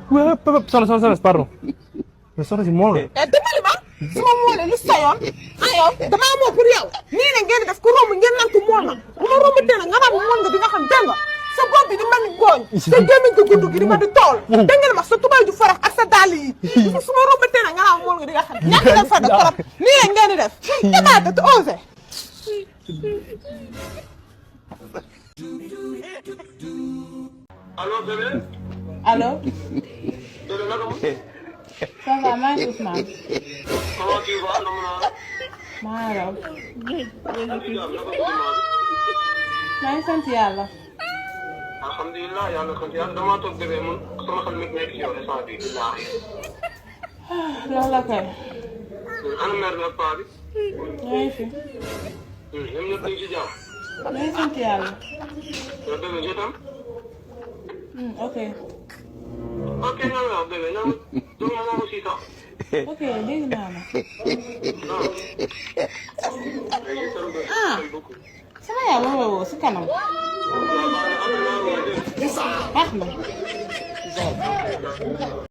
soxna pardon mais soxna si moo la. dimbali ma su ma moolee lu sa yoon ah yow damaa moo pour yow nii ne ngeen di def ku romb ngeen naan ko mool na bu ma romb tee nag nga naan mool nga di nga xam dégg nga sa bopp bi di mel ni gooñ sa gémmiñ ko gudd gi di ma di tool dégg nga ma sa tubay ju farax ak sa dàll yi su ma romb tee nag nga naan mool nga di nga xam ñàkk leen fa de trop nii ne ngeen di def tamaate te osé allo bébé. allo. bébé naka mu. ça va maa ngi Ousmane. comment tu vas na mu naa la. maa ngi raw. maa ngi sant yàlla. alhamdulilah yàlla sant yàlla damaa toog bébé man sama xel mi nekk ci yow instant bii billaahi. loolu la kay. ana mère bi ak paa bi. maa ngi fi. ñoom ñëpp ñu ngi ci jàmm. maa ngi sant yàlla. yow bébé je t'aime. ok. ok ñoom yow bébé ñoom ñoom moom aussi sax. ok dégg naa la. ah. sama yaay ma woo si kanam. baax na.